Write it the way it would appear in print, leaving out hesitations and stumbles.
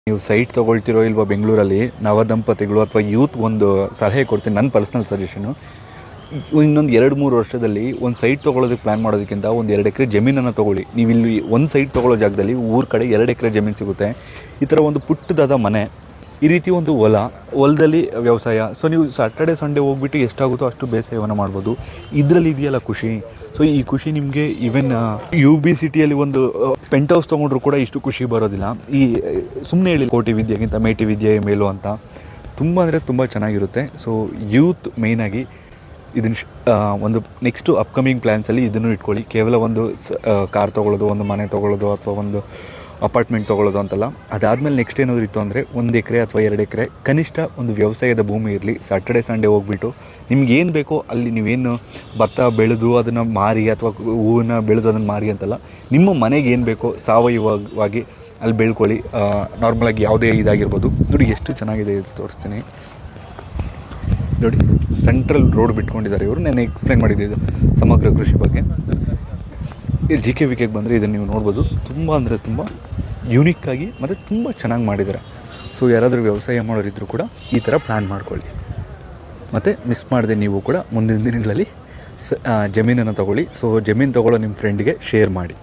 ನೀವು ಸೈಟ್ ತೊಗೊಳ್ತಿರೋ ಇಲ್ವೋ ಬೆಂಗಳೂರಲ್ಲಿ ನವದಂಪತಿಗಳು ಅಥವಾ ಯೂತ್ ಒಂದು ಸಲಹೆ ಕೊಡ್ತೀನಿ, ನನ್ನ ಪರ್ಸ್ನಲ್ ಸಜೆಷನು. ಇನ್ನೊಂದು 2-3 ವರ್ಷದಲ್ಲಿ ಒಂದು ಸೈಟ್ ತೊಗೊಳೋದಕ್ಕೆ ಪ್ಲ್ಯಾನ್ ಮಾಡೋದಕ್ಕಿಂತ ಒಂದು 2 ಎಕರೆ ಜಮೀನನ್ನು ತೊಗೊಳ್ಳಿ. ನೀವು ಇಲ್ಲಿ ಒಂದು ಸೈಟ್ ತೊಗೊಳ್ಳೋ ಜಾಗದಲ್ಲಿ ಊರ ಕಡೆ 2 ಎಕರೆ ಜಮೀನು ಸಿಗುತ್ತೆ. ಈ ಥರ ಒಂದು ಪುಟ್ಟದಾದ ಮನೆ, ಈ ರೀತಿ ಒಂದು ಹೊಲದಲ್ಲಿ ವ್ಯವಸಾಯ. ಸೊ ನೀವು ಸ್ಯಾಟರ್ಡೆ ಸಂಡೇ ಹೋಗ್ಬಿಟ್ಟು ಎಷ್ಟಾಗುತ್ತೋ ಅಷ್ಟು ಬೇಸಾಯವನ್ನು ಮಾಡ್ಬೋದು. ಇದರಲ್ಲಿ ಇದೆಯಲ್ಲ ಖುಷಿ. ಸೊ ಈ ಖುಷಿ ನಿಮಗೆ ಈವನ್ UB ಸಿಟಿಯಲ್ಲಿ ಒಂದು ಪೆಂಟ್ ಹೌಸ್ ತೊಗೊಂಡ್ರು ಕೂಡ ಇಷ್ಟು ಖುಷಿ ಬರೋದಿಲ್ಲ. ಈ ಸುಮ್ಮನೆ ಹೇಳಿ ಕೋಟಿ ವಿದ್ಯೆಗಿಂತ ಮೇಟಿ ವಿದ್ಯೆ ಮೇಲು ಅಂತ, ತುಂಬ ಅಂದರೆ ತುಂಬ ಚೆನ್ನಾಗಿರುತ್ತೆ. ಸೊ ಯೂತ್ ಮೇಯ್ನಾಗಿ ಇದನ್ನು ಒಂದು ನೆಕ್ಸ್ಟು ಅಪ್ಕಮಿಂಗ್ ಪ್ಲ್ಯಾನ್ಸಲ್ಲಿ ಇದನ್ನು ಇಟ್ಕೊಳ್ಳಿ. ಕೇವಲ ಒಂದು ಕಾರ್ ತೊಗೊಳ್ಳೋದು, ಒಂದು ಮನೆ ತೊಗೊಳ್ಳೋದು ಅಥವಾ ಒಂದು ಅಪಾರ್ಟ್ಮೆಂಟ್ ತೊಗೊಳ್ಳೋದು ಅಂತಲ್ಲ. ಅದಾದಮೇಲೆ ನೆಕ್ಸ್ಟ್ ಏನಾದರೂ ಇತ್ತು ಅಂದರೆ 1 ಎಕರೆ ಅಥವಾ 2 ಎಕರೆ ಕನಿಷ್ಠ ಒಂದು ವ್ಯವಸಾಯದ ಭೂಮಿ ಇರಲಿ. ಸ್ಯಾಟರ್ಡೆ ಸಂಡೇ ಹೋಗ್ಬಿಟ್ಟು ನಿಮ್ಗೇನು ಬೇಕೋ ಅಲ್ಲಿ ನೀವೇನು ಭತ್ತ ಬೆಳೆದು ಅದನ್ನು ಮಾರಿ ಅಥವಾ ಹೂವನ್ನ ಬೆಳೆದು ಅದನ್ನು ಮಾರಿ ಅಂತಲ್ಲ, ನಿಮ್ಮ ಮನೆಗೆ ಏನು ಬೇಕೋ ಸಾವಯವವಾಗಿ ಅಲ್ಲಿ ಬೆಳ್ಕೊಳ್ಳಿ. ನಾರ್ಮಲಾಗಿ ಯಾವುದೇ ಇದಾಗಿರ್ಬೋದು. ನೋಡಿ ಎಷ್ಟು ಚೆನ್ನಾಗಿದೆ ಇದು, ತೋರಿಸ್ತೀನಿ ನೋಡಿ. ಸೆಂಟ್ರಲ್ ರೋಡ್ ಬಿಟ್ಕೊಂಡಿದ್ದಾರೆ ಇವರು. ನಾನು ಎಕ್ಸ್ಪ್ಲೈನ್ ಮಾಡಿದ್ದೆ ಇದು ಸಮಗ್ರ ಕೃಷಿ ಬಗ್ಗೆ. GKVKಗೆ ಬಂದರೆ ಇದನ್ನು ನೀವು ನೋಡ್ಬೋದು. ತುಂಬ ಅಂದರೆ ತುಂಬ ಯೂನಿಕ್ಕಾಗಿ ಮತ್ತು ತುಂಬ ಚೆನ್ನಾಗಿ ಮಾಡಿದ್ದಾರೆ. ಸೊ ಯಾರಾದರೂ ವ್ಯವಸಾಯ ಮಾಡೋರಿದ್ದರೂ ಕೂಡ ಈ ಥರ ಪ್ಲ್ಯಾನ್ ಮಾಡ್ಕೊಳ್ಳಿ. ಮತ್ತು ಮಿಸ್ ಮಾಡದೆ ನೀವು ಕೂಡ ಮುಂದಿನ ದಿನಗಳಲ್ಲಿ ಜಮೀನನ್ನು ತೊಗೊಳ್ಳಿ. ಸೊ ಜಮೀನು ತೊಗೊಳ್ಳೋ ನಿಮ್ಮ ಫ್ರೆಂಡಿಗೆ ಶೇರ್ ಮಾಡಿ.